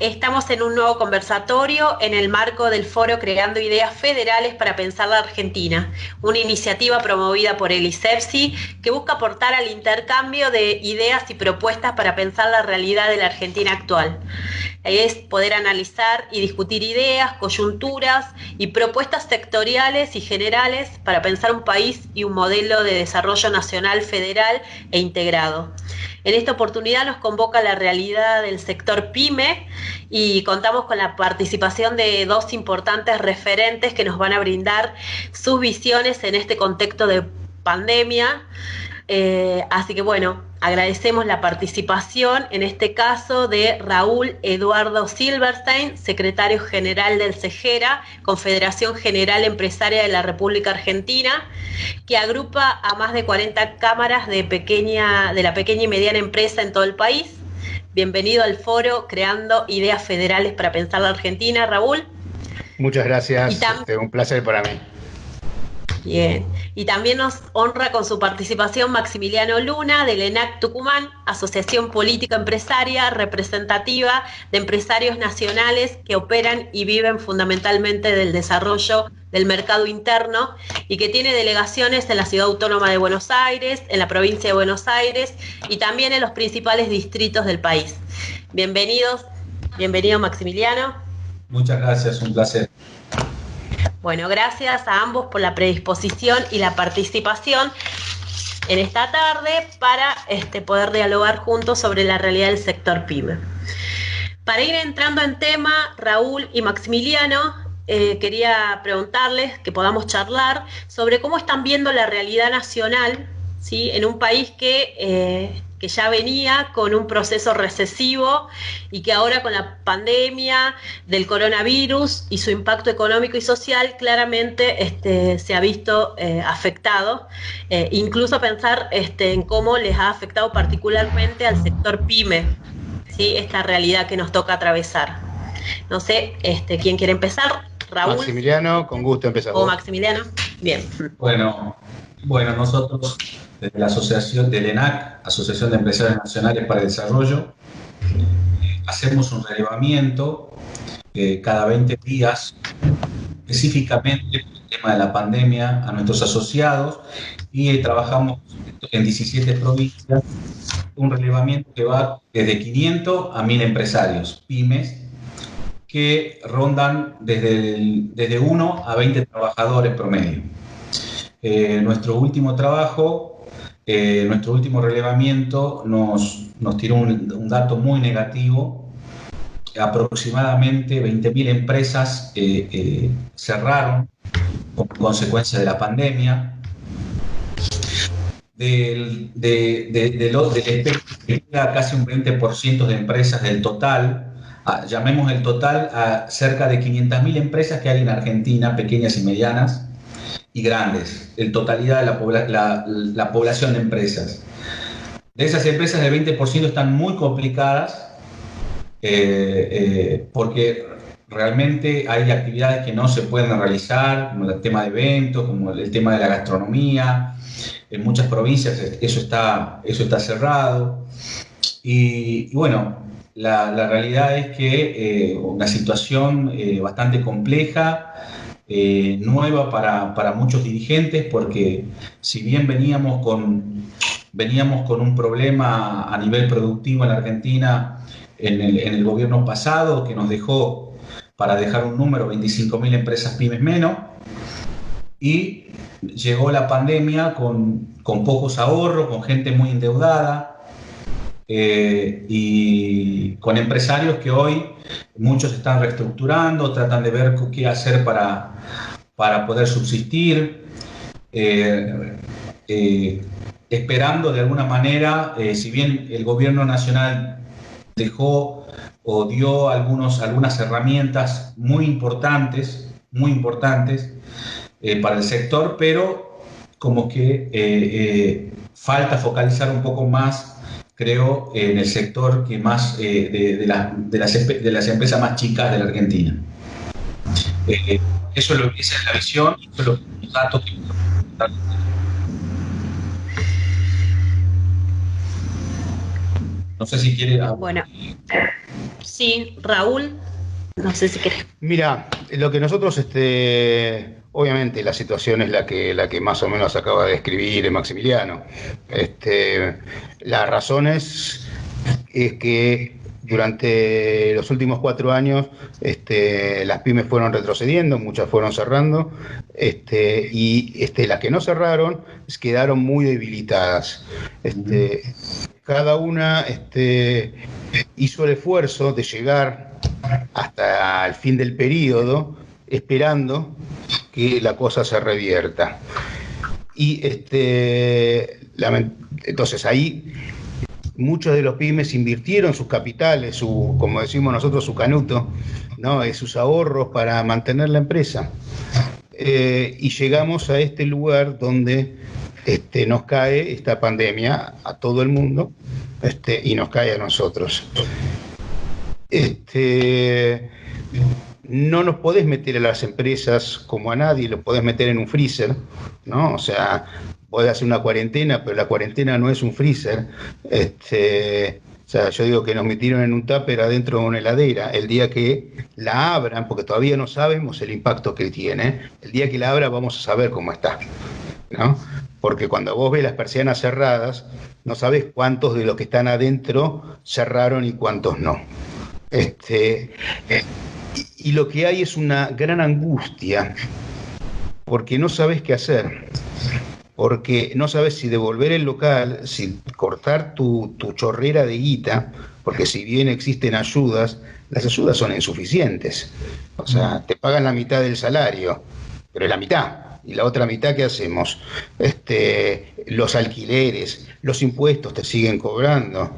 estamos en un nuevo conversatorio en el marco del foro Creando Ideas Federales para Pensar la Argentina, una iniciativa promovida por el ISEPSI que busca aportar al intercambio de ideas y propuestas para pensar la realidad de la Argentina actual. Es poder analizar y discutir ideas, coyunturas y propuestas sectoriales y generales para pensar un país y un modelo de desarrollo nacional, federal e integrado. En esta oportunidad nos convoca la realidad del sector PYME y contamos con la participación de dos importantes referentes que nos van a brindar sus visiones en este contexto de pandemia. Así que bueno, agradecemos la participación en este caso de Raúl Eduardo Silverstein, secretario general del CEGERA, Confederación General Empresaria de la República Argentina, que agrupa a más de 40 cámaras de la pequeña y mediana empresa en todo el país. Bienvenido al foro Creando Ideas Federales para Pensar la Argentina, Raúl. Muchas gracias, un placer para mí. Bien, y también nos honra con su participación Maximiliano Luna del ENAC Tucumán, Asociación Política Empresaria representativa de empresarios nacionales que operan y viven fundamentalmente del desarrollo del mercado interno y que tiene delegaciones en la Ciudad Autónoma de Buenos Aires, en la provincia de Buenos Aires y también en los principales distritos del país. Bienvenido Maximiliano. Muchas gracias, un placer. Bueno, gracias a ambos por la predisposición y la participación en esta tarde para poder dialogar juntos sobre la realidad del sector PYME. Para ir entrando en tema, Raúl y Maximiliano, quería preguntarles que podamos charlar sobre cómo están viendo la realidad nacional, ¿sí?, en un país que ya venía con un proceso recesivo y que ahora con la pandemia del coronavirus y su impacto económico y social claramente se ha visto afectado, incluso pensar en cómo les ha afectado particularmente al sector PYME, ¿sí?, esta realidad que nos toca atravesar. No sé, ¿quién quiere empezar? Raúl. Maximiliano, con gusto empezamos. O Maximiliano, bien. Bueno, nosotros desde la asociación del ENAC, Asociación de Empresarios Nacionales para el Desarrollo, hacemos un relevamiento cada 20 días, específicamente por el tema de la pandemia, a nuestros asociados, y trabajamos en 17 provincias, un relevamiento que va desde 500 a 1000 empresarios, pymes, que rondan desde 1 a 20 trabajadores promedio. Nuestro último trabajo, nuestro último relevamiento nos tiró un dato muy negativo. Aproximadamente 20.000 empresas cerraron como consecuencia de la pandemia. Del espectro, casi un 20% de empresas del total, llamemos el total a cerca de 500.000 empresas que hay en Argentina, pequeñas y medianas y grandes, en totalidad de la población de empresas. De esas empresas, el 20% están muy complicadas porque realmente hay actividades que no se pueden realizar, como el tema de eventos, como el tema de la gastronomía. En muchas provincias eso está cerrado. Y bueno, la realidad es que una situación bastante compleja, nueva para muchos dirigentes, porque si bien veníamos con un problema a nivel productivo en la Argentina en el gobierno pasado, que nos dejó, para dejar un número, 25.000 empresas pymes menos, y llegó la pandemia con pocos ahorros, con gente muy endeudada, y con empresarios que hoy muchos están reestructurando, tratan de ver qué hacer para poder subsistir, esperando de alguna manera, si bien el gobierno nacional dejó o dio algunas herramientas muy importantes para el sector, pero como que falta focalizar un poco más, creo, en el sector que más de las empresas más chicas de la Argentina. Esa es la visión, eso es los datos que... No sé si quiere... Bueno, sí, Raúl, no sé si querés. Mira, lo que nosotros, obviamente la situación es la que más o menos acaba de describir Maximiliano. Las razones es que durante los últimos 4 años las pymes fueron retrocediendo, muchas fueron cerrando, y las que no cerraron quedaron muy debilitadas. Cada una hizo el esfuerzo de llegar hasta el fin del periodo esperando que la cosa se revierta. Y entonces ahí muchos de los pymes invirtieron sus capitales, como decimos nosotros, su canuto, ¿no? Sus ahorros para mantener la empresa. Y llegamos a este lugar donde nos cae esta pandemia a todo el mundo, y nos cae a nosotros. No nos podés meter a las empresas como a nadie, lo podés meter en un freezer, ¿no? O sea, podés hacer una cuarentena, pero la cuarentena no es un freezer. O sea, yo digo que nos metieron en un tupper adentro de una heladera. El día que la abran, porque todavía no sabemos el impacto que tiene, el día que la abra vamos a saber cómo está, ¿no? Porque cuando vos ves las persianas cerradas, no sabés cuántos de los que están adentro cerraron y cuántos no. Y lo que hay es una gran angustia, porque no sabés qué hacer, porque no sabés si devolver el local, si cortar tu chorrera de guita, porque si bien existen ayudas, las ayudas son insuficientes. O sea, te pagan la mitad del salario, pero es la mitad. Y la otra mitad, ¿qué hacemos? Los alquileres, los impuestos te siguen cobrando,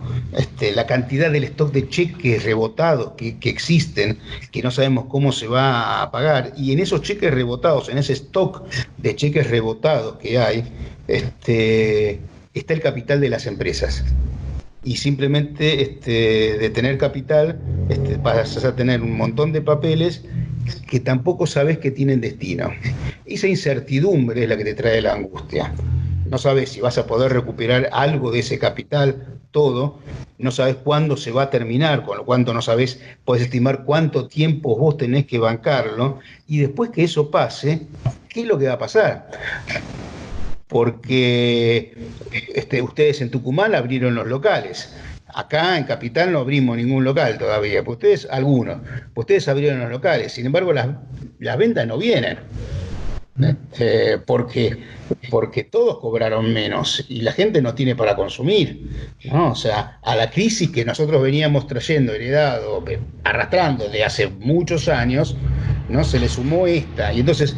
la cantidad del stock de cheques rebotados que existen, que no sabemos cómo se va a pagar. Y en esos cheques rebotados, en ese stock de cheques rebotados que hay, está el capital de las empresas. Y simplemente de tener capital vas a tener un montón de papeles que tampoco sabes que tienen destino. Esa incertidumbre es la que te trae la angustia. No sabes si vas a poder recuperar algo de ese capital, todo. No sabes cuándo se va a terminar, con lo cual no sabes, podés estimar cuánto tiempo vos tenés que bancarlo. Y después que eso pase, ¿qué es lo que va a pasar? Porque ustedes en Tucumán abrieron los locales. Acá en Capital no abrimos ningún local todavía, pues ustedes abrieron los locales, sin embargo las ventas no vienen, porque todos cobraron menos y la gente no tiene para consumir, ¿no? O sea, a la crisis que nosotros veníamos trayendo, heredado, arrastrando de hace muchos años, ¿no? Se le sumó esta, y entonces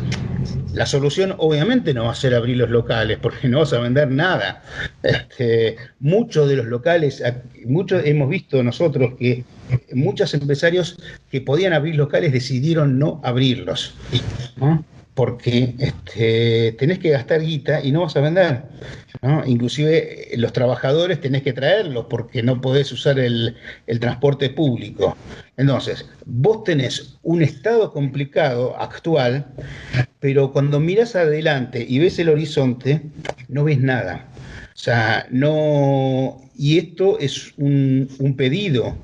la solución obviamente no va a ser abrir los locales, porque no vas a vender nada. Muchos de los locales, hemos visto nosotros que muchos empresarios que podían abrir locales decidieron no abrirlos, ¿no? Porque tenés que gastar guita y no vas a vender, ¿no? Inclusive los trabajadores tenés que traerlos porque no podés usar el transporte público. Entonces, vos tenés un estado complicado actual, pero cuando mirás adelante y ves el horizonte, no ves nada. O sea, no... Y esto es un pedido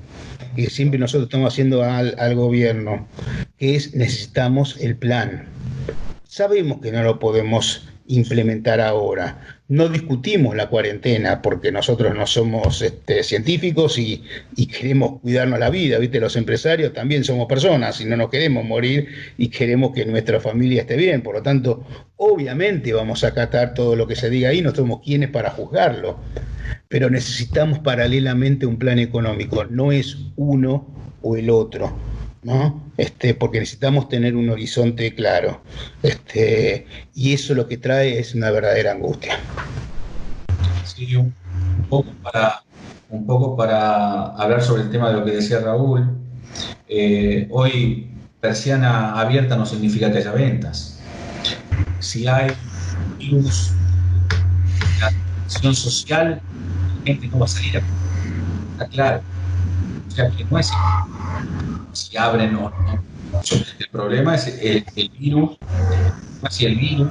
que siempre nosotros estamos haciendo al gobierno, que es: necesitamos el plan. Sabemos que no lo podemos implementar ahora. No discutimos la cuarentena porque nosotros no somos científicos y queremos cuidarnos la vida, ¿viste? Los empresarios también somos personas y no nos queremos morir y queremos que nuestra familia esté bien. Por lo tanto, obviamente vamos a acatar todo lo que se diga ahí, no somos quienes para juzgarlo. Pero necesitamos paralelamente un plan económico, no es uno o el otro, ¿no? Porque necesitamos tener un horizonte claro, y eso lo que trae es una verdadera angustia. Sí, un poco para hablar sobre el tema de lo que decía Raúl. Hoy persiana abierta no significa que haya ventas. Si hay virus, la acción social, la gente no va a salir a... Está claro. O sea que no es si abren o no. El problema es el virus. Si el virus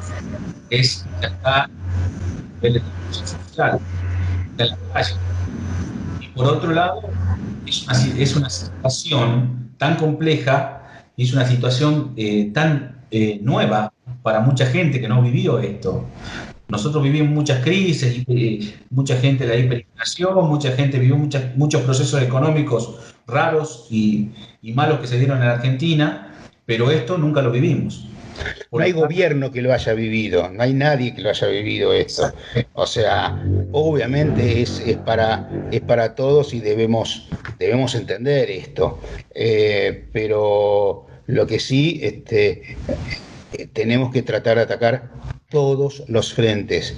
es ya está a nivel de transmisión social, está en la calle. Y por otro lado, es una situación tan compleja y es una situación tan nueva para mucha gente que no vivió esto. Nosotros vivimos muchas crisis, mucha gente la hiperinflación, mucha gente vivió muchos procesos económicos raros y malos que se dieron en Argentina, pero esto nunca lo vivimos. No hay gobierno que lo haya vivido, no hay nadie que lo haya vivido esto. O sea, obviamente es para todos y debemos entender esto. Pero lo que sí tenemos que tratar de atacar todos los frentes.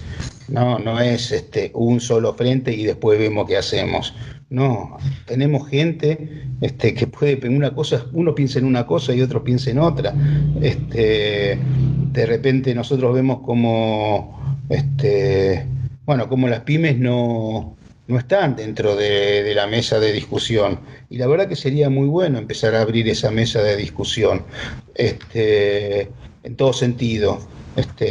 No es un solo frente y después vemos qué hacemos. No, tenemos gente que puede una cosa, uno piensa en una cosa y otro piensa en otra. De repente nosotros vemos como como las pymes no están dentro de la mesa de discusión. Y la verdad que sería muy bueno empezar a abrir esa mesa de discusión en todo sentido.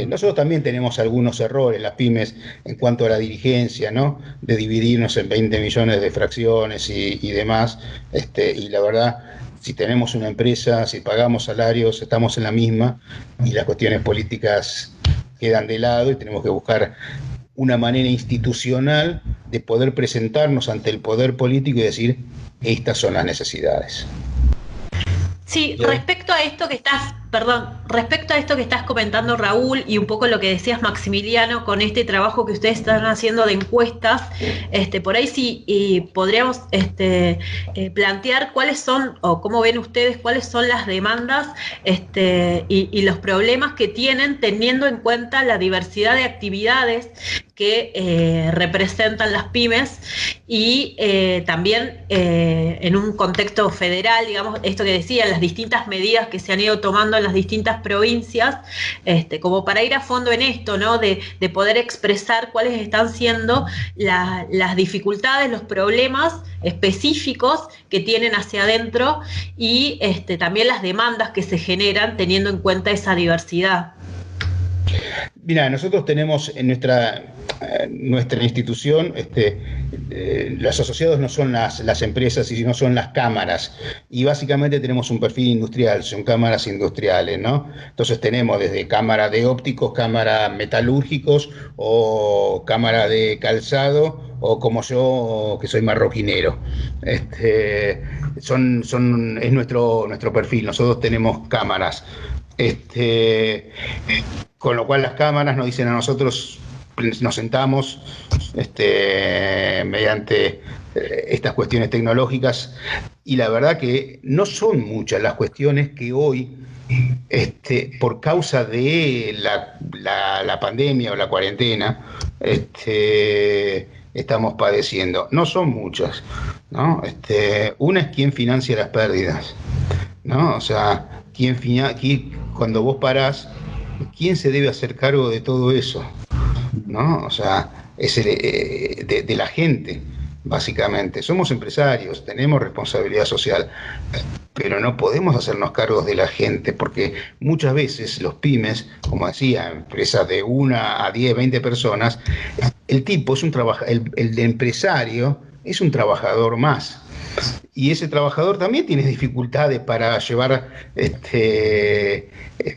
Nosotros también tenemos algunos errores, las pymes, en cuanto a la dirigencia, ¿no? De dividirnos en 20 millones de fracciones y demás. Y la verdad, si tenemos una empresa, si pagamos salarios, estamos en la misma y las cuestiones políticas quedan de lado y tenemos que buscar una manera institucional de poder presentarnos ante el poder político y decir, estas son las necesidades. Sí, respecto a esto que estás comentando, Raúl, y un poco lo que decías, Maximiliano, con este trabajo que ustedes están haciendo de encuestas, por ahí sí podríamos plantear cuáles son, o cómo ven ustedes, cuáles son las demandas y los problemas que tienen, teniendo en cuenta la diversidad de actividades que representan las pymes y también en un contexto federal, digamos, esto que decía, las distintas medidas que se han ido tomando en las distintas provincias, como para ir a fondo en esto, ¿no? De poder expresar cuáles están siendo las dificultades, los problemas específicos que tienen hacia adentro y también las demandas que se generan teniendo en cuenta esa diversidad. Mira, nosotros tenemos en nuestra institución, los asociados no son las empresas, sino son las cámaras, y básicamente tenemos un perfil industrial, son cámaras industriales, ¿no? Entonces tenemos desde cámara de ópticos, cámara metalúrgicos o cámara de calzado, o como yo, que soy marroquinero. Es nuestro perfil, nosotros tenemos cámaras. Con lo cual las cámaras nos dicen a nosotros, nos sentamos mediante estas cuestiones tecnológicas, y la verdad que no son muchas las cuestiones que hoy, por causa de la pandemia o la cuarentena, estamos padeciendo. No son muchas, ¿no? Una es quién financia las pérdidas, ¿no? O sea, cuando vos parás, ¿quién se debe hacer cargo de todo eso? ¿No? O sea, es de la gente, básicamente. Somos empresarios, tenemos responsabilidad social, pero no podemos hacernos cargos de la gente, porque muchas veces los pymes, como decía, empresas de 1 a 10, 20 personas, el tipo es el empresario es un trabajador más. Y ese trabajador también tiene dificultades para llevar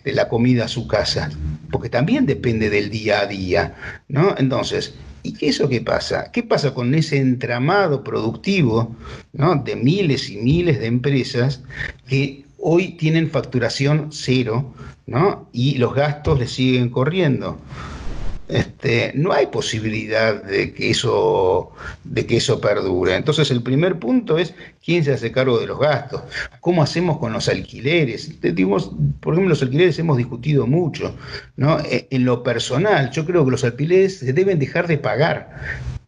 la comida a su casa, porque también depende del día a día, ¿no? Entonces, ¿y eso qué pasa? ¿Qué pasa con ese entramado productivo, ¿no? De miles y miles de empresas que hoy tienen facturación cero, ¿no? Y los gastos les siguen corriendo? No hay posibilidad de que eso perdure. Entonces el primer punto es quién se hace cargo de los gastos. ¿Cómo hacemos con los alquileres? Por ejemplo, los alquileres hemos discutido mucho, ¿no? En lo personal, yo creo que los alquileres se deben dejar de pagar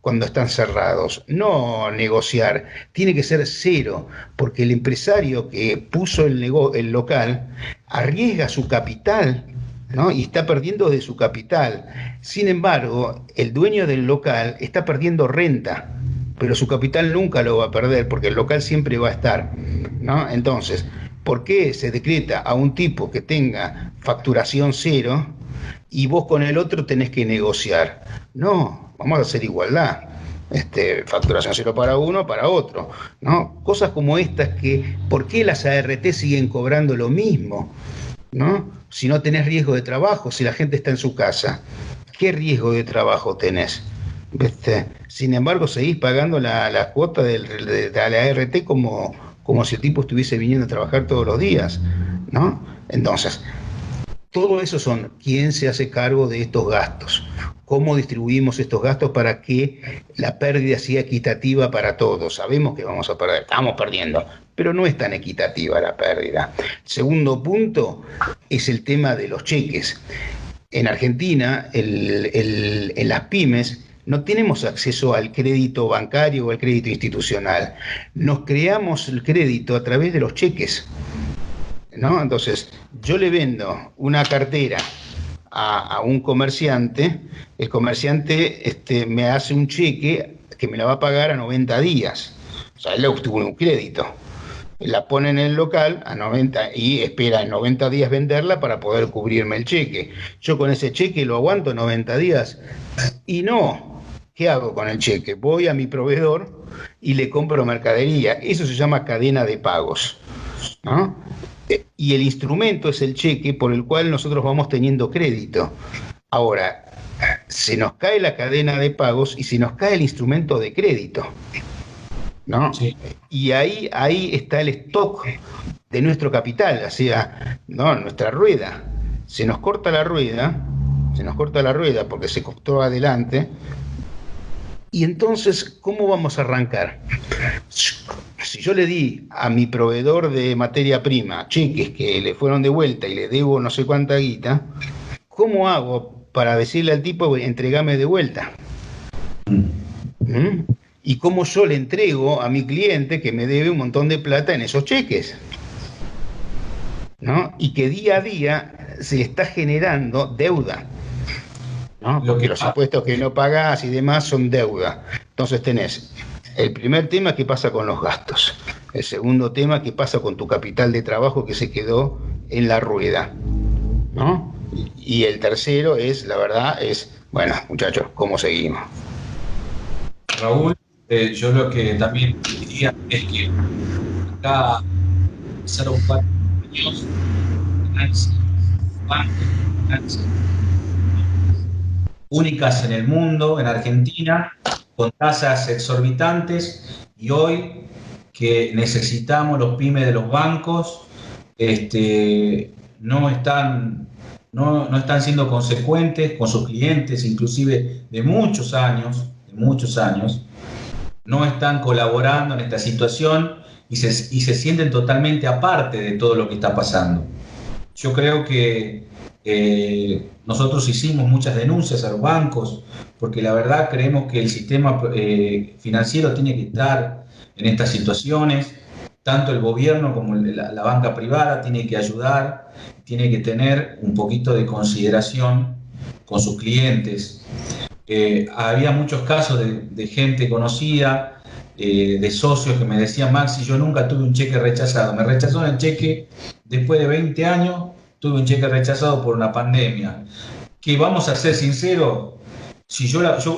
cuando están cerrados, no negociar, tiene que ser cero, porque el empresario que puso el local arriesga su capital, ¿no? Y está perdiendo de su capital. Sin embargo, el dueño del local está perdiendo renta, pero su capital nunca lo va a perder, porque el local siempre va a estar, ¿no? Entonces, ¿por qué se decreta a un tipo que tenga facturación cero y vos con el otro tenés que negociar? No, vamos a hacer igualdad. facturación cero para uno, para otro, ¿no? Cosas como estas que, ¿por qué las ART siguen cobrando lo mismo? ¿No? Si no tenés riesgo de trabajo, si la gente está en su casa, ¿qué riesgo de trabajo tenés? Sin embargo, seguís pagando la cuota de la ART como si el tipo estuviese viniendo a trabajar todos los días, ¿no? Entonces, todo eso son quién se hace cargo de estos gastos, cómo distribuimos estos gastos para que la pérdida sea equitativa para todos. Sabemos que vamos a perder, estamos perdiendo, pero no es tan equitativa la pérdida. Segundo punto es el tema de los cheques. En Argentina, en las pymes, no tenemos acceso al crédito bancario o al crédito institucional. Nos creamos el crédito a través de los cheques, ¿no? Entonces, yo le vendo una cartera a un comerciante, el comerciante me hace un cheque que me la va a pagar a 90 días. O sea, él obtuvo un crédito. La pone en el local a 90 y espera en 90 días venderla para poder cubrirme el cheque. Yo con ese cheque lo aguanto 90 días y no. ¿Qué hago con el cheque? Voy a mi proveedor y le compro mercadería. Eso se llama cadena de pagos, ¿no? Y el instrumento es el cheque por el cual nosotros vamos teniendo crédito. Ahora, se nos cae la cadena de pagos y se nos cae el instrumento de crédito, ¿no? Sí. Y ahí está el stock de nuestro capital, o sea, ¿no? Nuestra rueda. Se nos corta la rueda porque se costó adelante. Y entonces, ¿cómo vamos a arrancar? Si yo le di a mi proveedor de materia prima cheques que le fueron de vuelta y le debo no sé cuánta guita, ¿cómo hago para decirle al tipo, entregame de vuelta? ¿Y cómo yo le entrego a mi cliente que me debe un montón de plata en esos cheques? ¿No? Y que día a día se está generando deuda, ¿no? Porque los impuestos que no pagás y demás son deuda. Entonces tenés el primer tema, ¿qué pasa con los gastos? El segundo tema, ¿qué pasa con tu capital de trabajo que se quedó en la rueda? ¿No? Y el tercero es, la verdad, bueno, muchachos, ¿cómo seguimos? Raúl, yo lo que también diría es que acá empezaron un par de años únicas en el mundo, en Argentina, con tasas exorbitantes, y hoy que necesitamos los pymes de los bancos, no están siendo consecuentes con sus clientes, inclusive de muchos años, no están colaborando en esta situación y se sienten totalmente aparte de todo lo que está pasando. Yo creo que nosotros hicimos muchas denuncias a los bancos porque la verdad creemos que el sistema financiero tiene que estar en estas situaciones. Tanto el gobierno como la banca privada tiene que ayudar, tiene que tener un poquito de consideración con sus clientes. Había muchos casos de gente conocida, de socios que me decían: Maxi, yo nunca tuve un cheque rechazado. Me rechazaron el cheque después de 20 años, tuve un cheque rechazado por una pandemia. Que vamos a ser sinceros, si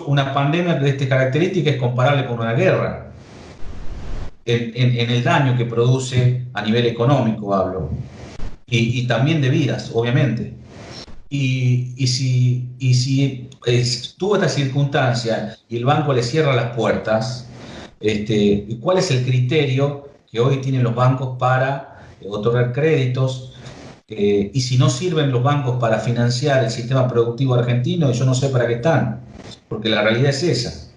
una pandemia de estas características es comparable con una guerra. En el daño que produce a nivel económico, hablo, y también de vidas, obviamente. Y si tuvo esta circunstancia y el banco le cierra las puertas, ¿cuál es el criterio que hoy tienen los bancos para otorgar créditos? Y si no sirven los bancos para financiar el sistema productivo argentino, yo no sé para qué están, porque la realidad es esa.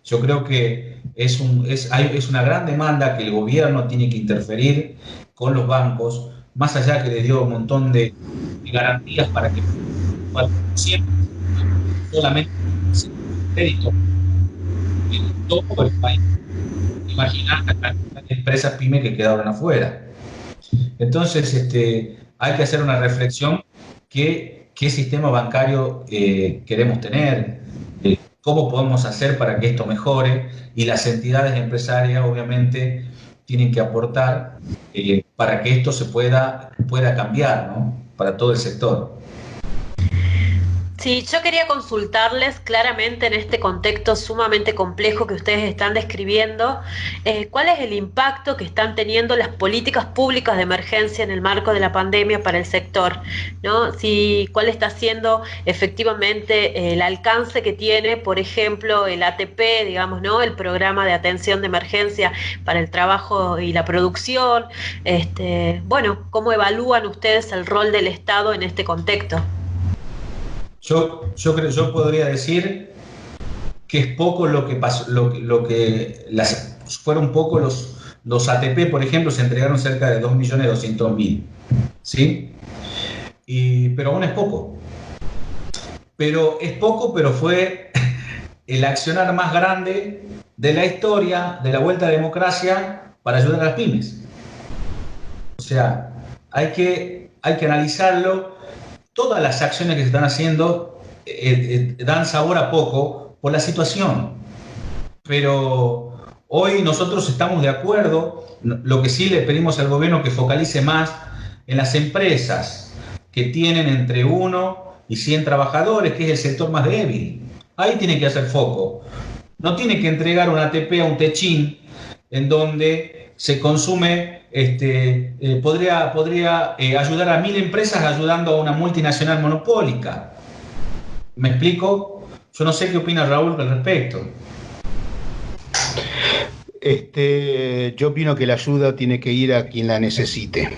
Yo creo que es una gran demanda que el gobierno tiene que interferir con los bancos, más allá que le dio un montón de garantías para que siempre solamente crédito en todo el país. Imaginar la cantidad de empresas pymes que quedaron afuera. Entonces, hay que hacer una reflexión: qué sistema bancario queremos tener, cómo podemos hacer para que esto mejore, y las entidades empresarias obviamente tienen que aportar para que esto se pueda cambiar, ¿no? Para todo el sector. Sí, yo quería consultarles claramente en este contexto sumamente complejo que ustedes están describiendo, ¿cuál es el impacto que están teniendo las políticas públicas de emergencia en el marco de la pandemia para el sector, ¿no? Si, ¿cuál está siendo efectivamente el alcance que tiene, por ejemplo, el ATP, digamos, ¿no? El programa de atención de emergencia para el trabajo y la producción? Bueno, ¿cómo evalúan ustedes el rol del Estado en este contexto? Yo podría decir que es poco lo que pasó, fueron poco los ATP, por ejemplo, se entregaron cerca de 2.200.000, ¿sí? Pero aún es poco. Pero es poco, pero fue el accionar más grande de la historia de la vuelta a la democracia para ayudar a las pymes. O sea, hay que analizarlo. Todas las acciones que se están haciendo dan sabor a poco por la situación. Pero hoy nosotros estamos de acuerdo, lo que sí le pedimos al gobierno que focalice más en las empresas que tienen entre 1 y 100 trabajadores, que es el sector más débil. Ahí tiene que hacer foco. No tiene que entregar un ATP a un techín en donde se consume, podría ayudar a 1.000 empresas ayudando a una multinacional monopólica. ¿Me explico? Yo no sé qué opina Raúl al respecto. Yo opino que la ayuda tiene que ir a quien la necesite.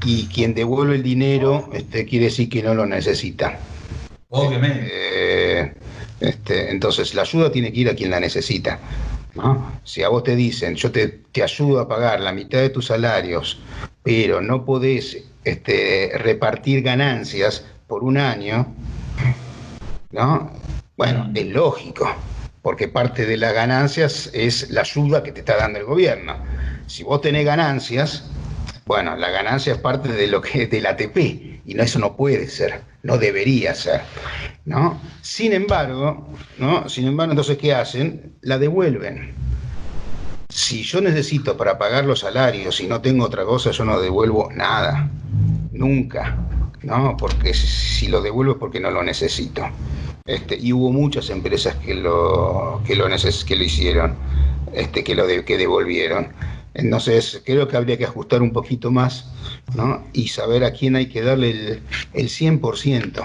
Y quien devuelve el dinero quiere decir que no lo necesita. Obviamente. Entonces, la ayuda tiene que ir a quien la necesita, ¿no? Si a vos te dicen, yo te ayudo a pagar la mitad de tus salarios, pero no podés repartir ganancias por un año, ¿no? Bueno, es lógico, porque parte de las ganancias es la ayuda que te está dando el gobierno. Si vos tenés ganancias, bueno, la ganancia es parte de lo que es del ATP, y eso no puede ser, no debería ser, ¿no? Sin embargo, entonces, ¿qué hacen? La devuelven. Si yo necesito para pagar los salarios y no tengo otra cosa, yo no devuelvo nada, nunca, ¿no? Porque si lo devuelvo es porque no lo necesito. Y hubo muchas empresas que lo hicieron, que devolvieron. Entonces, creo que habría que ajustar un poquito más, ¿no? Y saber a quién hay que darle el 100%.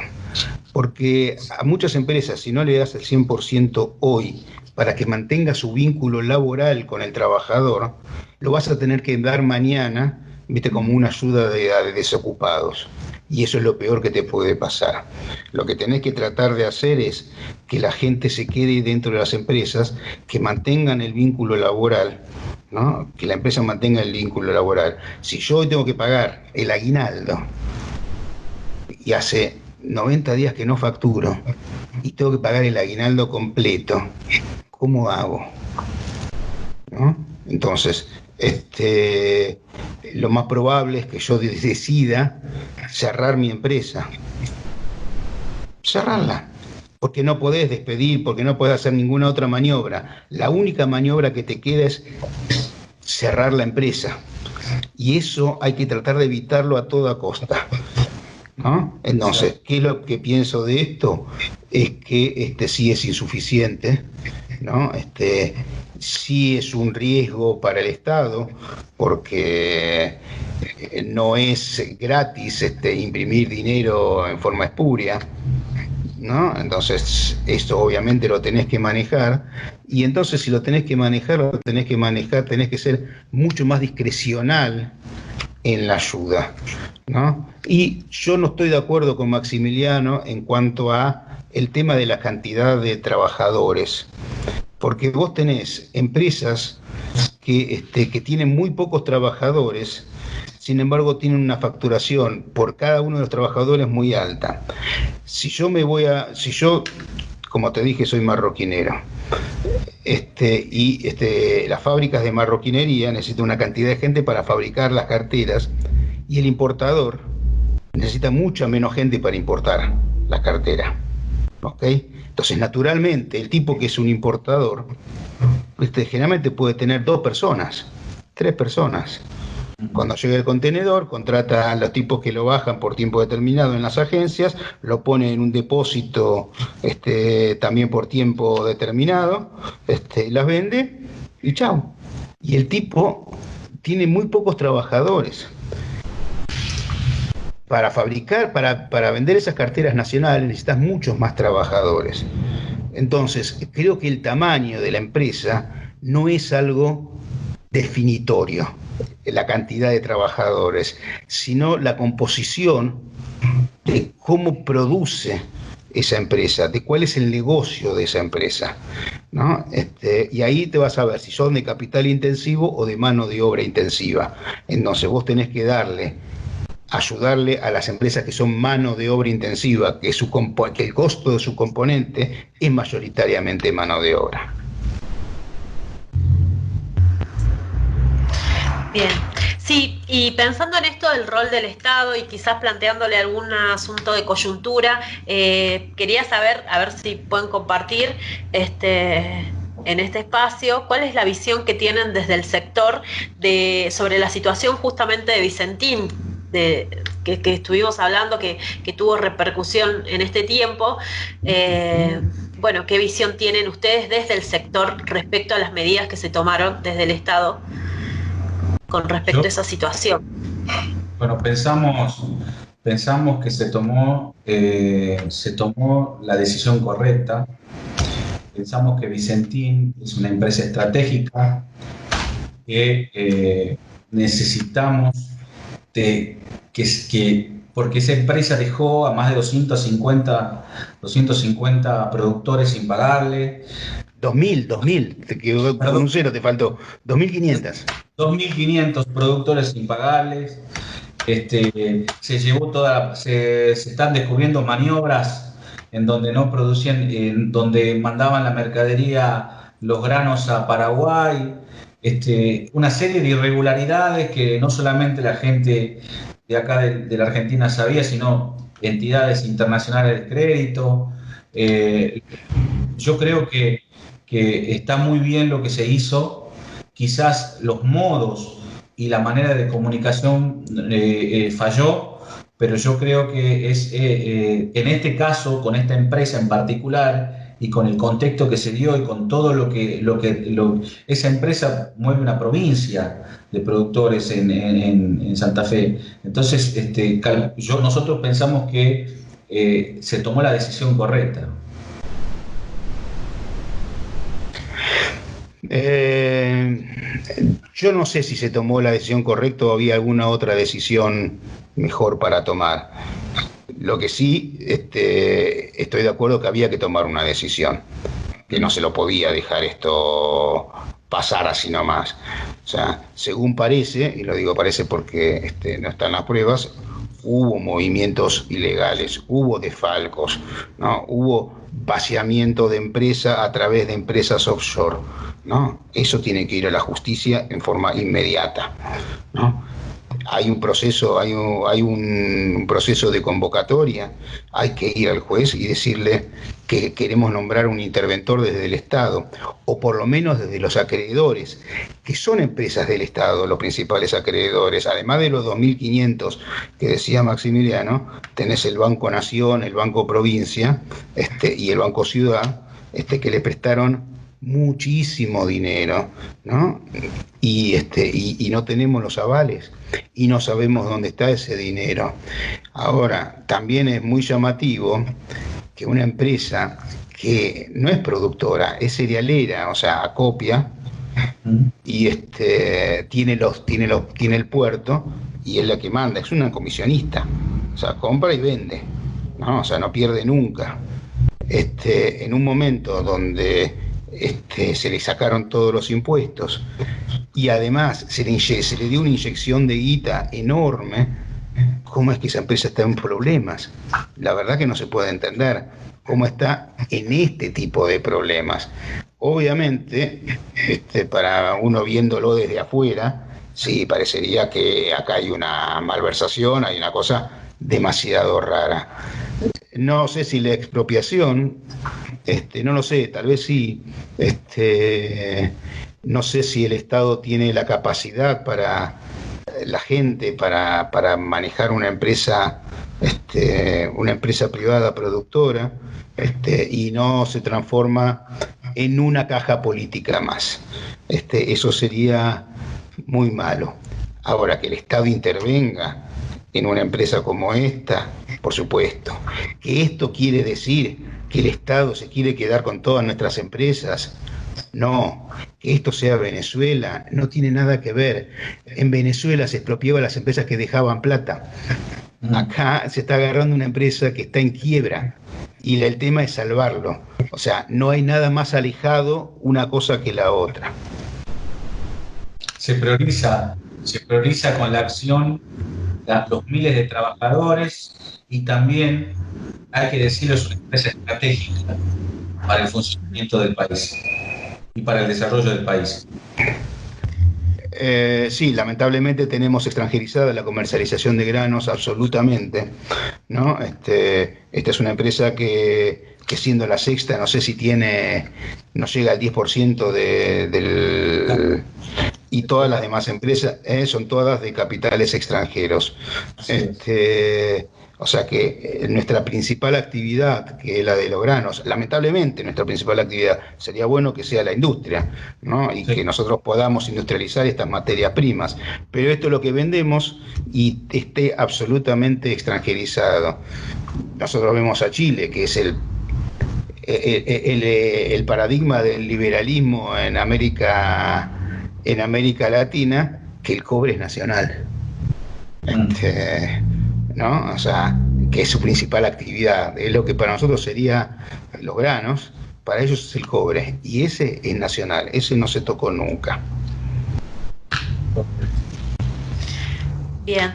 Porque a muchas empresas, si no le das el 100% hoy para que mantenga su vínculo laboral con el trabajador, lo vas a tener que dar mañana, ¿viste? Como una ayuda de desocupados. Y eso es lo peor que te puede pasar. Lo que tenés que tratar de hacer es que la gente se quede dentro de las empresas, que mantengan el vínculo laboral, ¿no? Que la empresa mantenga el vínculo laboral. Si yo hoy tengo que pagar el aguinaldo y hace 90 días que no facturo y tengo que pagar el aguinaldo completo, ¿cómo hago? ¿No? Entonces, lo más probable es que yo decida cerrar mi empresa. Cerrarla. Porque no podés despedir, porque no podés hacer ninguna otra maniobra. La única maniobra que te queda es cerrar la empresa. Y eso hay que tratar de evitarlo a toda costa, ¿no? Entonces, ¿qué es lo que pienso de esto? Es que sí es insuficiente, ¿no? Sí es un riesgo para el Estado, porque no es gratis imprimir dinero en forma espuria, ¿no? Entonces, esto obviamente lo tenés que manejar, y entonces si lo tenés que manejar, tenés que ser mucho más discrecional en la ayuda, ¿no? Y yo no estoy de acuerdo con Maximiliano en cuanto a el tema de la cantidad de trabajadores, porque vos tenés empresas que tienen muy pocos trabajadores, sin embargo tienen una facturación por cada uno de los trabajadores muy alta. Si yo, como te dije, soy marroquinero, las fábricas de marroquinería necesitan una cantidad de gente para fabricar las carteras, y el importador necesita mucha menos gente para importar las carteras, ¿ok? Entonces, naturalmente, el tipo que es un importador, generalmente puede tener 2 personas, 3 personas, Cuando llega el contenedor, contrata a los tipos que lo bajan por tiempo determinado en las agencias, lo pone en un depósito también por tiempo determinado, las vende y chao. Y el tipo tiene muy pocos trabajadores. Para fabricar, para vender esas carteras nacionales necesitas muchos más trabajadores. Entonces, creo que el tamaño de la empresa no es algo definitorio, la cantidad de trabajadores, sino la composición de cómo produce esa empresa, de cuál es el negocio de esa empresa, ¿no? Y ahí te vas a ver si son de capital intensivo o de mano de obra intensiva. Entonces vos tenés que ayudarle a las empresas que son mano de obra intensiva, que el costo de su componente es mayoritariamente mano de obra. Bien, sí, y pensando en esto del rol del Estado y quizás planteándole algún asunto de coyuntura, quería saber, a ver si pueden compartir en este espacio, cuál es la visión que tienen desde el sector sobre la situación justamente de Vicentín, que estuvimos hablando, que tuvo repercusión en este tiempo. Bueno, ¿qué visión tienen ustedes desde el sector respecto a las medidas que se tomaron desde el Estado con respecto a esa situación? Bueno, pensamos que se tomó la decisión correcta. Pensamos que Vicentín es una empresa estratégica que necesitamos porque esa empresa dejó a más de 250 productores sin pagarle. 2.000, te quedó con un cero, te faltó 2.500. 2.500 productores sin pagarles. Se están descubriendo maniobras en donde no producían, en donde mandaban la mercadería, los granos a Paraguay. Una serie de irregularidades que no solamente la gente de acá de la Argentina sabía, sino entidades internacionales de crédito. Yo creo que está muy bien lo que se hizo. Quizás los modos y la manera de comunicación falló, pero yo creo que en este caso, con esta empresa en particular, y con el contexto que se dio y con todo lo que esa empresa mueve una provincia de productores en Santa Fe. Entonces, nosotros pensamos que se tomó la decisión correcta. Yo no sé si se tomó la decisión correcta o había alguna otra decisión mejor para tomar. Lo que sí, estoy de acuerdo que había que tomar una decisión, que no se lo podía dejar esto pasar así nomás. O sea, según parece, y lo digo parece porque no están las pruebas, hubo movimientos ilegales, hubo desfalcos, ¿no? Hubo vaciamiento de empresa a través de empresas offshore, ¿no? Eso tiene que ir a la justicia en forma inmediata, ¿no? Hay un proceso, hay un proceso de convocatoria, hay que ir al juez y decirle que queremos nombrar un interventor desde el Estado, o por lo menos desde los acreedores, que son empresas del Estado, los principales acreedores. Además de los 2.500 que decía Maximiliano, tenés el Banco Nación, el Banco Provincia y el Banco Ciudad, que le prestaron muchísimo dinero, ¿no? Y no tenemos los avales y no sabemos dónde está ese dinero. Ahora, también es muy llamativo que una empresa que no es productora, es cerealera, o sea, acopia, y tiene el puerto y es la que manda, es una comisionista, o sea, compra y vende, ¿no? O sea, no pierde nunca. En un momento donde se le sacaron todos los impuestos y además se le dio una inyección de guita enorme, ¿cómo es que esa empresa está en problemas? La verdad que no se puede entender cómo está en este tipo de problemas. Obviamente, para uno viéndolo desde afuera, sí, parecería que acá hay una malversación, hay una cosa demasiado rara. No sé si la expropiación, no lo sé, tal vez sí, no sé si el Estado tiene la capacidad para la gente para manejar una empresa privada productora, y no se transforma en una caja política más. Eso sería muy malo. Ahora, que el Estado intervenga en una empresa como esta, por supuesto. ¿Que esto quiere decir que el Estado se quiere quedar con todas nuestras empresas? No. Que esto sea Venezuela no tiene nada que ver. En Venezuela se expropiaba las empresas que dejaban plata. Acá se está agarrando una empresa que está en quiebra y el tema es salvarlo. O sea, no hay nada más alejado una cosa que la otra. Se prioriza con la acción los miles de trabajadores, y también, hay que decirlo, es una empresa estratégica para el funcionamiento del país y para el desarrollo del país. Sí, lamentablemente tenemos extranjerizada la comercialización de granos absolutamente, ¿no? Esta es una empresa que siendo la sexta, no sé si no llega al 10% del... Y todas las demás empresas son todas de capitales extranjeros. O sea que nuestra principal actividad, que es la de los granos, lamentablemente nuestra principal actividad, sería bueno que sea la industria, ¿no? Y que nosotros podamos industrializar estas materias primas. Pero esto es lo que vendemos y esté absolutamente extranjerizado. Nosotros vemos a Chile, que es el paradigma del liberalismo en América Latina, que el cobre es nacional. ¿No? O sea, que es su principal actividad. Es lo que para nosotros sería los granos, para ellos es el cobre. Y ese es nacional, ese no se tocó nunca. Bien.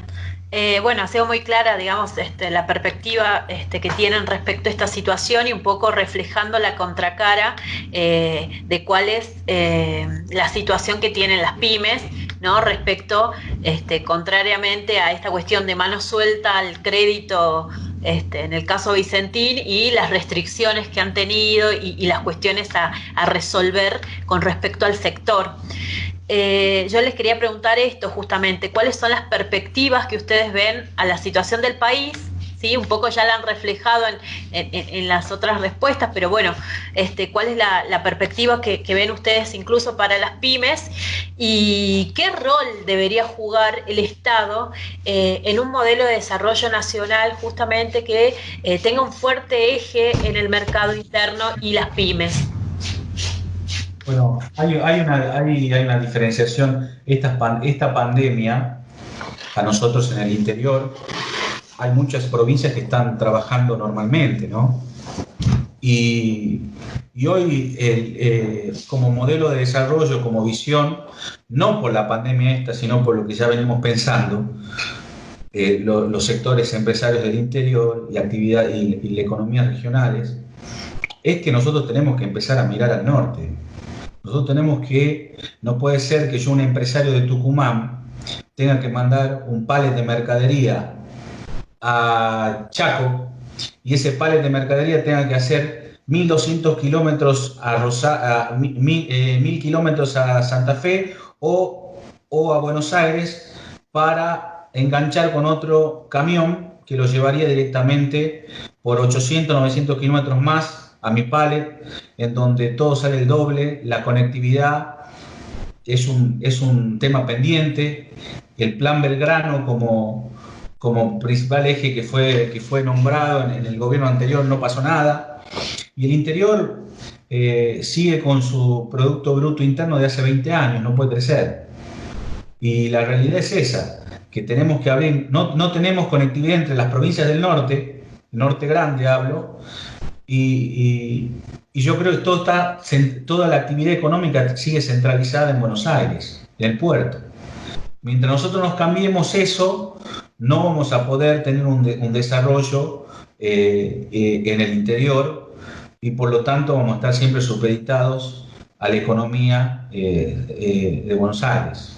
Bueno, ha sido muy clara, digamos, la perspectiva que tienen respecto a esta situación, y un poco reflejando la contracara de cuál es la situación que tienen las pymes, ¿no? Respecto, contrariamente a esta cuestión de mano suelta al crédito, en el caso Vicentín, y las restricciones que han tenido y las cuestiones a resolver con respecto al sector. Yo les quería preguntar esto justamente, ¿cuáles son las perspectivas que ustedes ven a la situación del país? ¿Sí? Un poco ya la han reflejado en las otras respuestas, pero bueno, ¿cuál es la perspectiva que ven ustedes incluso para las pymes? ¿Y qué rol debería jugar el Estado en un modelo de desarrollo nacional justamente que tenga un fuerte eje en el mercado interno y las pymes? Bueno, hay una diferenciación. Esta pandemia, a nosotros en el interior, hay muchas provincias que están trabajando normalmente, ¿no? Y hoy, como modelo de desarrollo, como visión, no por la pandemia esta, sino por lo que ya venimos pensando, los sectores empresarios del interior y actividad y la economía regionales, es que nosotros tenemos que empezar a mirar al norte. No puede ser que yo, un empresario de Tucumán, tenga que mandar un pallet de mercadería a Chaco, y ese pallet de mercadería tenga que hacer 1.200 kilómetros a 1.000 kilómetros a Santa Fe o a Buenos Aires para enganchar con otro camión que lo llevaría directamente por 800, 900 kilómetros más a mi pallet, en donde todo sale el doble. La conectividad es un tema pendiente. El Plan Belgrano como principal eje que fue nombrado en el gobierno anterior, no pasó nada. Y el interior sigue con su Producto Bruto Interno de hace 20 años, no puede crecer. Y la realidad es esa, que tenemos que abrir, no tenemos conectividad entre las provincias del norte, norte grande hablo, y yo creo que toda la actividad económica sigue centralizada en Buenos Aires, en el puerto. Mientras nosotros nos cambiemos eso, no vamos a poder tener un desarrollo en el interior, y por lo tanto vamos a estar siempre supeditados a la economía de Buenos Aires.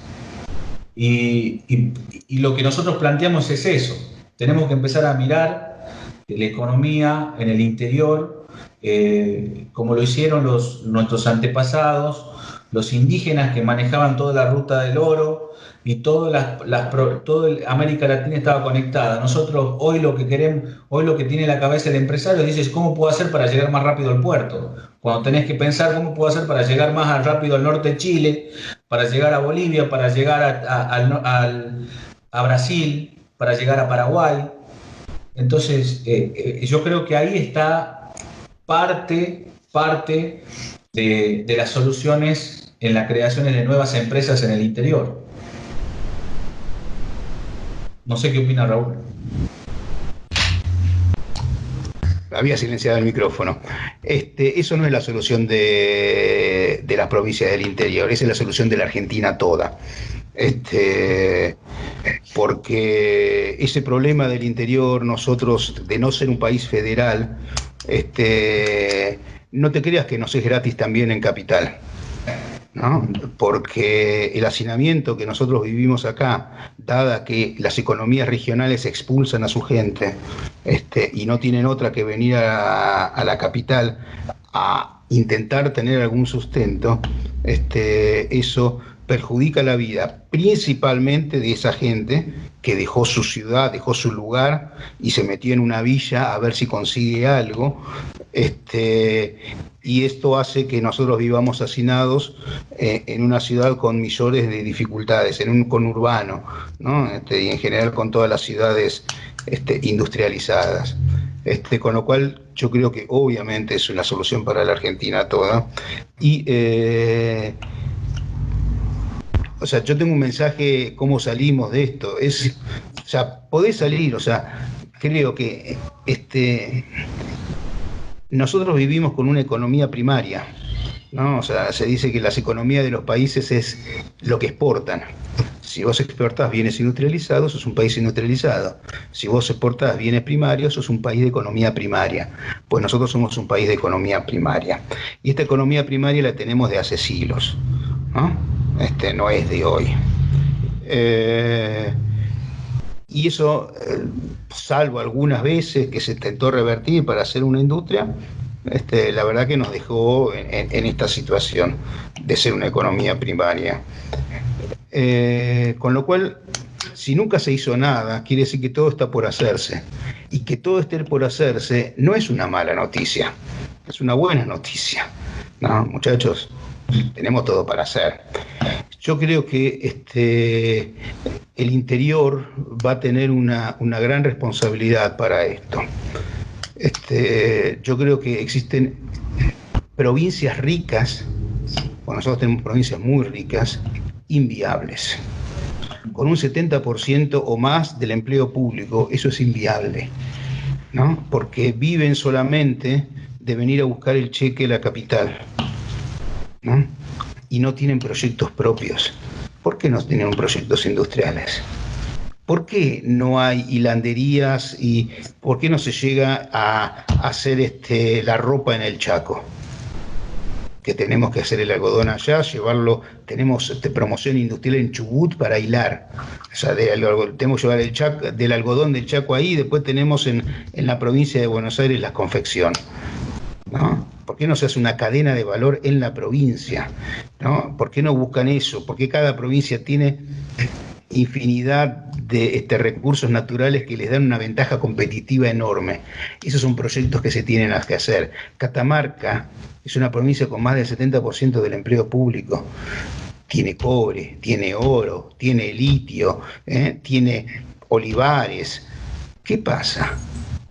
Y lo que nosotros planteamos es eso. Tenemos que empezar a mirar la economía en el interior, como lo hicieron nuestros antepasados, los indígenas que manejaban toda la ruta del oro y toda América Latina estaba conectada. Nosotros hoy lo que queremos, hoy lo que tiene en la cabeza el empresario dice, ¿cómo puedo hacer para llegar más rápido al puerto? Cuando tenés que pensar cómo puedo hacer para llegar más rápido al norte de Chile, para llegar a Bolivia, para llegar a Brasil, para llegar a Paraguay. Entonces, yo creo que ahí está parte de las soluciones en la creación de nuevas empresas en el interior. No sé qué opina Raúl. Había silenciado el micrófono. Eso no es la solución de las provincias del interior, esa es la solución de la Argentina toda. Porque ese problema del interior, nosotros, de no ser un país federal, no te creas que nos es gratis también en capital, ¿no? Porque el hacinamiento que nosotros vivimos acá, dada que las economías regionales expulsan a su gente y no tienen otra que venir a la capital a intentar tener algún sustento, eso perjudica la vida principalmente de esa gente que dejó su ciudad, dejó su lugar y se metió en una villa a ver si consigue algo, y esto hace que nosotros vivamos hacinados en una ciudad con millones de dificultades, en un conurbano, ¿no? Y en general con todas las ciudades industrializadas. Con lo cual yo creo que obviamente es una solución para la Argentina toda. Y o sea, yo tengo un mensaje, ¿cómo salimos de esto? O sea, podés salir, o sea, creo que nosotros vivimos con una economía primaria, ¿no? O sea, se dice que las economías de los países es lo que exportan. Si vos exportás bienes industrializados, sos un país industrializado. Si vos exportás bienes primarios, sos un país de economía primaria. Pues nosotros somos un país de economía primaria. Y esta economía primaria la tenemos de hace siglos, ¿no? No es de hoy. Y eso, salvo algunas veces que se intentó revertir para hacer una industria, la verdad que nos dejó en esta situación de ser una economía primaria. Con lo cual, si nunca se hizo nada, quiere decir que todo está por hacerse. Y que todo esté por hacerse no es una mala noticia, es una buena noticia, ¿no, muchachos? Tenemos todo para hacer. Yo creo que el interior va a tener una gran responsabilidad para esto. Yo creo que existen provincias ricas, bueno, nosotros tenemos provincias muy ricas, inviables. Con un 70% o más del empleo público, eso es inviable, ¿no? Porque viven solamente de venir a buscar el cheque a la capital, ¿no? Y no tienen proyectos propios. ¿Por qué no tienen proyectos industriales? ¿Por qué no hay hilanderías y por qué no se llega a hacer la ropa en el Chaco? Que tenemos que hacer el algodón allá, llevarlo, tenemos promoción industrial en Chubut para hilar. O sea, tenemos que llevar del algodón del Chaco ahí, y después tenemos en la provincia de Buenos Aires la confección, ¿no? ¿Por qué no se hace una cadena de valor en la provincia, ¿no? ¿Por qué no buscan eso? ¿Por qué cada provincia tiene infinidad de recursos naturales que les dan una ventaja competitiva enorme? Esos son proyectos que se tienen que hacer. Catamarca es una provincia con más del 70% del empleo público. Tiene cobre, tiene oro, tiene litio, tiene olivares. ¿Qué pasa?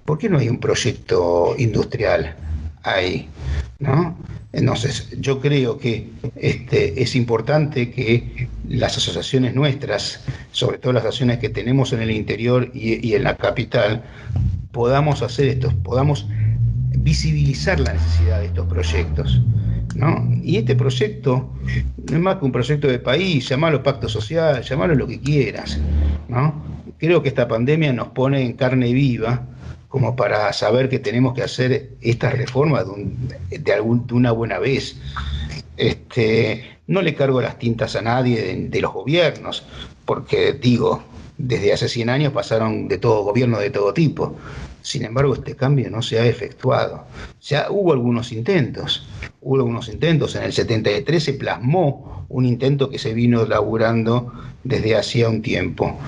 ¿Por qué no hay un proyecto industrial ahí, ¿no? Entonces, yo creo que es importante que las asociaciones nuestras, sobre todo las asociaciones que tenemos en el interior y en la capital, podamos hacer esto, podamos visibilizar la necesidad de estos proyectos, ¿no? Y este proyecto no es más que un proyecto de país, llamarlo pacto social, llamarlo lo que quieras, ¿no? Creo que esta pandemia nos pone en carne viva como para saber que tenemos que hacer estas reformas de una buena vez. No le cargo las tintas a nadie de los gobiernos, porque digo, desde hace 100 años pasaron de todo gobierno de todo tipo. Sin embargo, este cambio no se ha efectuado. Hubo algunos intentos. En el 73 se plasmó un intento que se vino elaborando desde hacía un tiempo,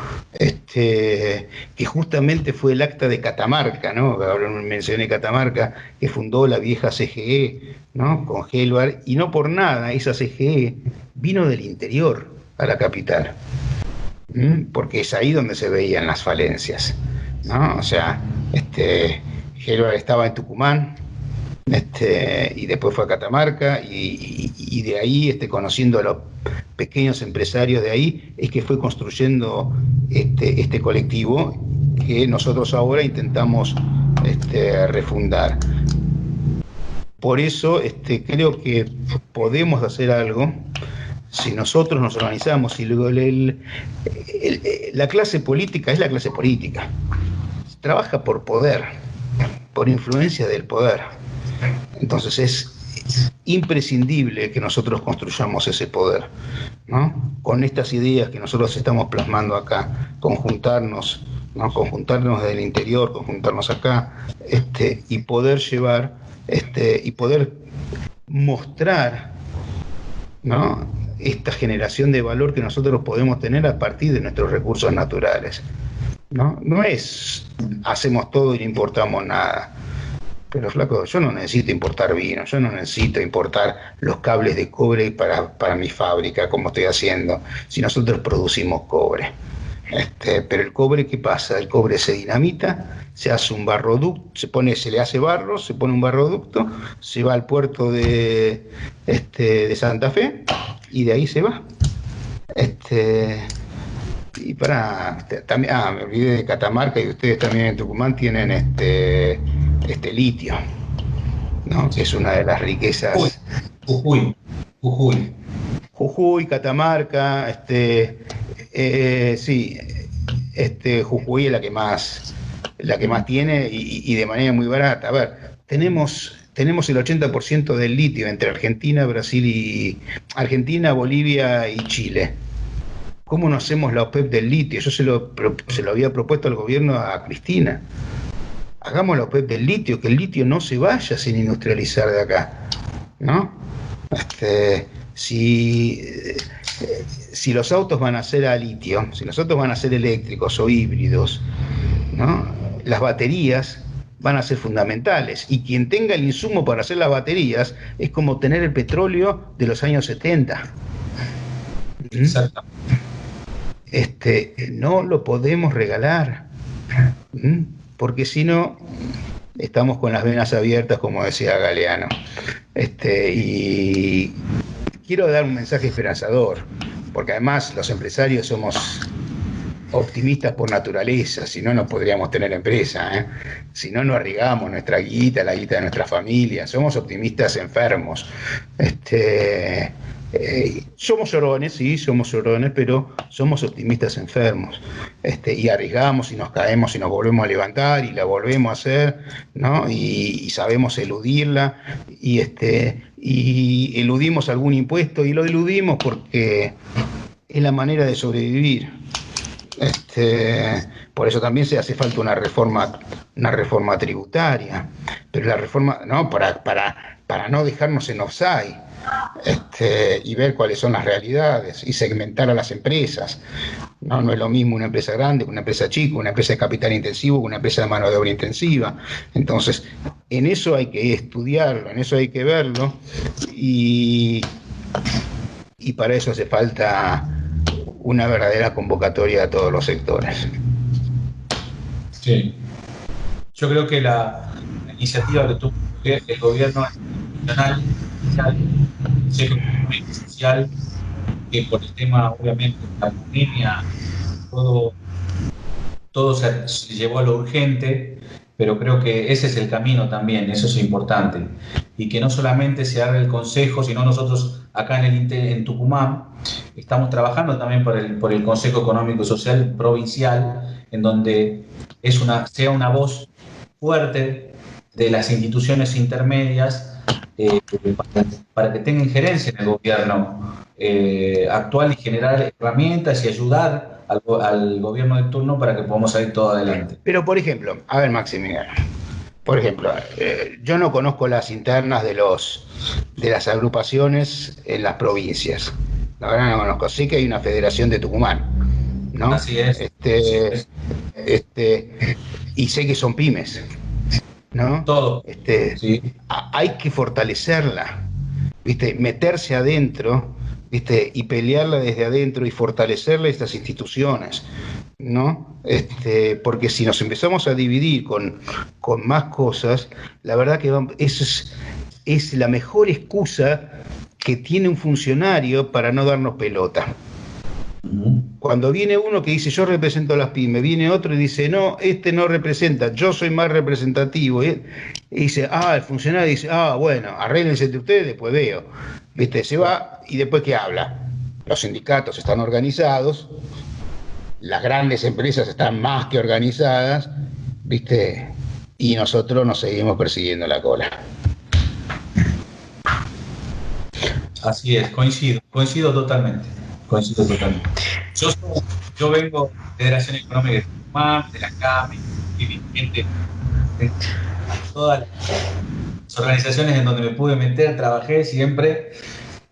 que justamente fue el Acta de Catamarca, ¿no? Ahora mencioné Catamarca, que fundó la vieja CGE, ¿no? Con Helvar, y no por nada esa CGE vino del interior a la capital, porque es ahí donde se veían las falencias, ¿no? O sea, Helvar estaba en Tucumán, y después fue a Catamarca, y de ahí, conociendo a los pequeños empresarios de ahí, es que fue construyendo este colectivo que nosotros ahora intentamos refundar. Por eso creo que podemos hacer algo si nosotros nos organizamos. Y luego la clase política es la clase política. Trabaja por poder, por influencia del poder. Entonces es imprescindible que nosotros construyamos ese poder, ¿no? Con estas ideas que nosotros estamos plasmando acá, conjuntarnos, ¿no? Conjuntarnos del interior, conjuntarnos acá, y poder llevar, y poder mostrar, ¿no? Esta generación de valor que nosotros podemos tener a partir de nuestros recursos naturales, ¿no? No es hacemos todo y no importamos nada. Pero flaco, yo no necesito importar vino, yo no necesito importar los cables de cobre para mi fábrica, como estoy haciendo, si nosotros producimos cobre. Pero el cobre, ¿qué pasa? El cobre se dinamita, se hace un barroducto, se le hace barro, se pone un barroducto, se va al puerto de Santa Fe, y de ahí se va. Y también, me olvidé de Catamarca, y ustedes también en Tucumán tienen litio, ¿no? Que es una de las riquezas. Jujuy, Catamarca, sí, Jujuy es la que más tiene, y de manera muy barata. A ver, tenemos el 80% del litio entre Argentina, Bolivia y Chile. ¿Cómo no hacemos la OPEP del litio? Yo se lo había propuesto al gobierno, a Cristina. Hagamos la OPEP del litio, que el litio no se vaya sin industrializar de acá, ¿no? Si los autos van a ser a litio, si los autos van a ser eléctricos o híbridos, ¿no? Las baterías van a ser fundamentales, y quien tenga el insumo para hacer las baterías es como tener el petróleo de los años 70. Exacto. No lo podemos regalar, porque si no, estamos con las venas abiertas, como decía Galeano. Y quiero dar un mensaje esperanzador, porque además los empresarios somos optimistas por naturaleza, si no, no podríamos tener empresa, si no, no arriesgamos nuestra guita, la guita de nuestra familia. Somos optimistas enfermos. Somos llorones, sí, somos llorones, pero somos optimistas enfermos, y arriesgamos y nos caemos y nos volvemos a levantar y la volvemos a hacer, ¿no? Y sabemos eludirla, y eludimos algún impuesto, y lo eludimos porque es la manera de sobrevivir. Por eso también se hace falta una reforma tributaria, pero la reforma, ¿no? Para no dejarnos en offside, y ver cuáles son las realidades y segmentar a las empresas. No es lo mismo una empresa grande que una empresa chica, una empresa de capital intensivo que una empresa de mano de obra intensiva. Entonces, en eso hay que estudiarlo, en eso hay que verlo, y para eso hace falta una verdadera convocatoria a todos los sectores. Sí. Yo creo que la iniciativa que tuvo el gobierno nacional es esencial, que por el tema, obviamente, de la pandemia, todo se llevó a lo urgente, pero creo que ese es el camino también, eso es importante. Y que no solamente se haga el consejo, sino nosotros acá en Tucumán estamos trabajando también por el Consejo Económico y Social Provincial, en donde sea una voz fuerte de las instituciones intermedias, para que tenga injerencia en el gobierno actual, y generar herramientas y ayudar al gobierno de turno para que podamos salir todo adelante. Pero, por ejemplo, a ver, Maximiliano, por ejemplo, yo no conozco las internas de las agrupaciones en las provincias. La verdad no conozco. Sé que hay una federación de Tucumán, ¿no? Así es. Y sé que son pymes, ¿no? Todo. Sí. Hay que fortalecerla, ¿viste? Meterse adentro, ¿viste? Y pelearla desde adentro y fortalecerle estas instituciones, ¿no? Porque si nos empezamos a dividir con más cosas, la verdad que eso es la mejor excusa que tiene un funcionario para no darnos pelota. Cuando viene uno que dice yo represento a las pymes, viene otro y dice no, no representa, yo soy más representativo, y dice, el funcionario dice, bueno, arréglense entre ustedes, después veo, ¿viste? Se va y después ¿qué habla? Los sindicatos están organizados, las grandes empresas están más que organizadas, ¿viste? Y nosotros nos seguimos persiguiendo la cola. Así es, coincido totalmente. Yo vengo de Federación Económica de Tucumán, de la CAME, y dirigente de todas las organizaciones en donde me pude meter, trabajé siempre,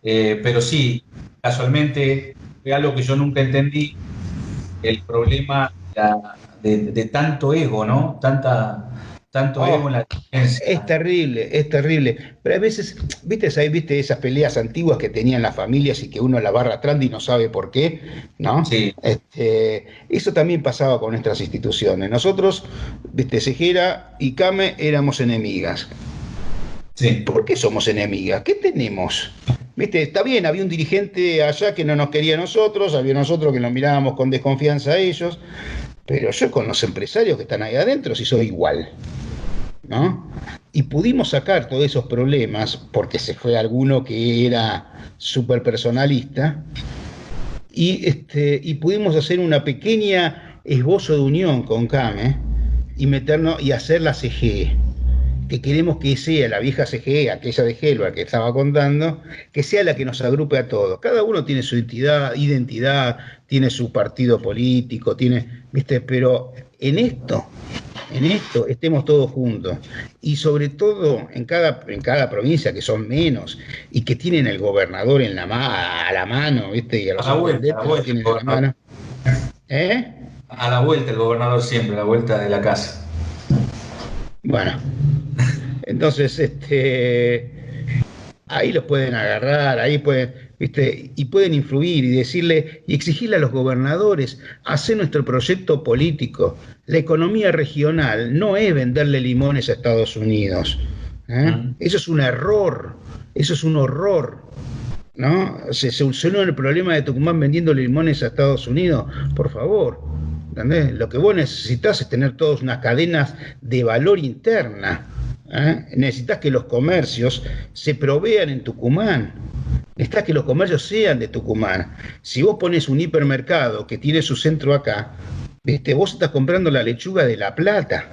pero sí, casualmente fue algo que yo nunca entendí, el problema de tanto ego, ¿no? Tanto ego en la dirigencia. Es terrible. Pero a veces, ¿viste esas peleas antiguas que tenían las familias y que uno la va arrastrando y no sabe por qué? ¿No? Sí. Eso también pasaba con nuestras instituciones. Nosotros, Segera y CAME éramos enemigas. Sí. ¿Por qué somos enemigas? ¿Qué tenemos? Está bien, había un dirigente allá que no nos quería a nosotros, había nosotros que nos mirábamos con desconfianza a ellos, pero yo con los empresarios que están ahí adentro sí soy igual, ¿no? Y pudimos sacar todos esos problemas porque se fue alguno que era súper personalista y pudimos hacer una pequeña esbozo de unión con CAME y meternos y hacer la CGE, que queremos que sea la vieja CGE, aquella de Gelbar que estaba contando, que sea la que nos agrupe a todos. Cada uno tiene su identidad, tiene su partido político, pero en esto estemos todos juntos. Y sobre todo en cada provincia, que son menos, y que tienen el gobernador a la mano, y a los intendentes que tienen a la mano. A la vuelta el gobernador siempre, a la vuelta de la casa. Bueno, entonces ahí los pueden agarrar, ahí pueden, y pueden influir y decirle y exigirle a los gobernadores, hacer nuestro proyecto político. La economía regional no es venderle limones a Estados Unidos. Eso es un error, eso es un horror, ¿no? Se solucionó el problema de Tucumán vendiendo limones a Estados Unidos, por favor. ¿Entendés? Lo que vos necesitas es tener todas unas cadenas de valor interna. Necesitas que los comercios se provean en Tucumán. Necesitas que los comercios sean de Tucumán. Si vos pones un hipermercado que tiene su centro acá, vos estás comprando la lechuga de La Plata.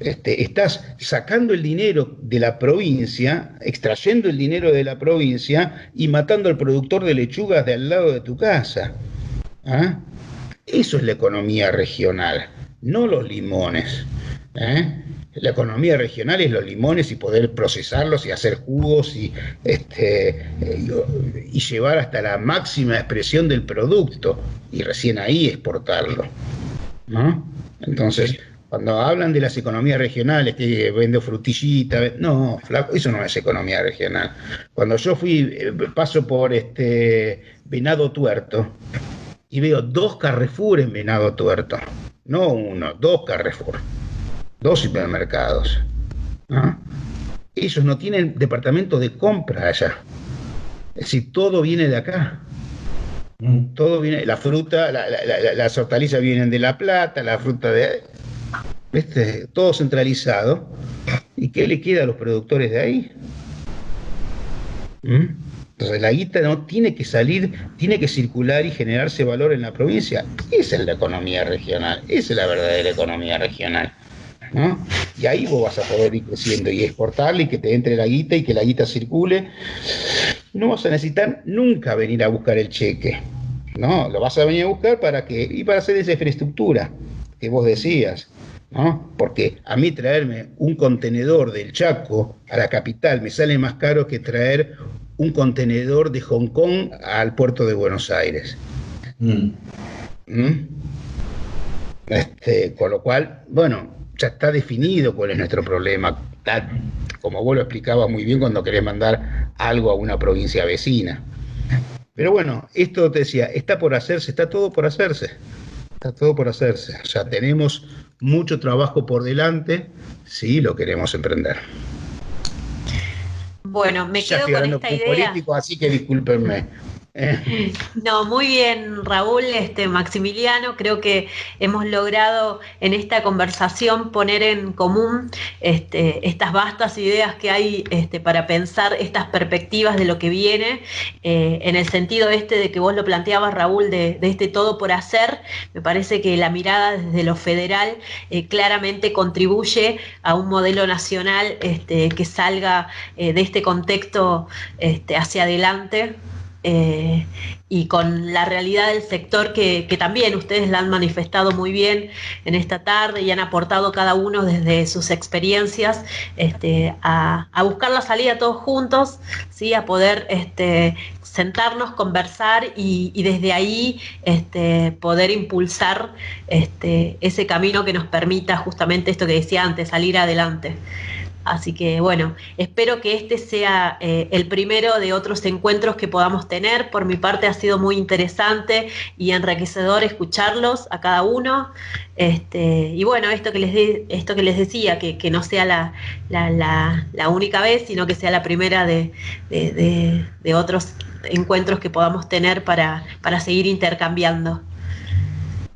Estás sacando el dinero de la provincia, extrayendo el dinero de la provincia y matando al productor de lechugas de al lado de tu casa. Eso es la economía regional, no los limones. La economía regional es los limones y poder procesarlos y hacer jugos y llevar hasta la máxima expresión del producto y recién ahí exportarlo, ¿no? Entonces, cuando hablan de las economías regionales, que vendo frutillita, no, flaco, eso no es economía regional. Cuando yo paso por Venado Tuerto, y veo 2 Carrefour en Venado Tuerto, no uno, 2 Carrefour, 2 supermercados, ¿no? Ellos no tienen departamento de compra allá, es decir, todo viene de acá, todo viene, la fruta, las hortalizas vienen de La Plata, la fruta todo centralizado. ¿Y qué le queda a los productores de ahí? Entonces la guita no tiene que salir, tiene que circular y generarse valor en la provincia. Esa es la economía regional, esa es la verdadera economía regional, ¿no? Y ahí vos vas a poder ir creciendo y exportarle y que te entre la guita y que la guita circule. No vas a necesitar nunca venir a buscar el cheque, ¿no? Lo vas a venir a buscar para hacer esa infraestructura que vos decías, ¿no? Porque a mí traerme un contenedor del Chaco a la capital me sale más caro que traer un contenedor de Hong Kong al puerto de Buenos Aires. ¿Mm? Con lo cual, bueno, ya está definido cuál es nuestro problema, como vos lo explicabas muy bien cuando querés mandar algo a una provincia vecina. Pero bueno, esto te decía, está por hacerse, está todo por hacerse. Está todo por hacerse. O sea, tenemos mucho trabajo por delante si lo queremos emprender. Bueno, me quedo con esta idea. Político, así que discúlpenme. No, muy bien, Raúl, Maximiliano, creo que hemos logrado en esta conversación poner en común estas vastas ideas que hay para pensar estas perspectivas de lo que viene, en el sentido de que vos lo planteabas, Raúl, de este todo por hacer. Me parece que la mirada desde lo federal claramente contribuye a un modelo nacional que salga de este contexto hacia adelante. Y con la realidad del sector que también ustedes la han manifestado muy bien en esta tarde y han aportado cada uno desde sus experiencias a buscar la salida todos juntos, ¿sí? A poder sentarnos, conversar y desde ahí poder impulsar ese camino que nos permita justamente esto que decía antes, salir adelante. Así que bueno, espero que este sea el primero de otros encuentros que podamos tener. Por mi parte ha sido muy interesante y enriquecedor escucharlos a cada uno. Y bueno, esto que les decía, que no sea la única vez, sino que sea la primera de otros encuentros que podamos tener para seguir intercambiando.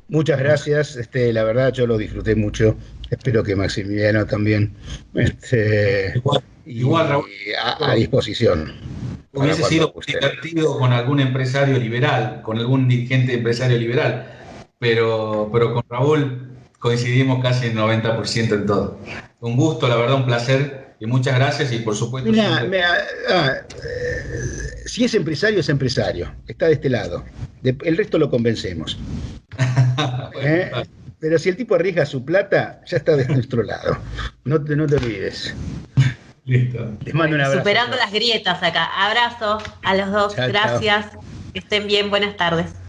Muchas gracias, la verdad yo lo disfruté mucho. Espero que Maximiliano también igual Raúl, a disposición. Hubiese sido divertido con algún empresario liberal, con algún dirigente empresario liberal, pero con Raúl coincidimos casi en 90% en todo. Un gusto, la verdad, un placer y muchas gracias y por supuesto... si es empresario, está de este lado. El resto lo convencemos. Bueno, pero si el tipo arriesga su plata, ya está de nuestro lado. No te olvides. Listo. Les mando un abrazo. Superando las grietas acá. Abrazo a los dos. Chao, gracias. chao. Que estén bien. Buenas tardes.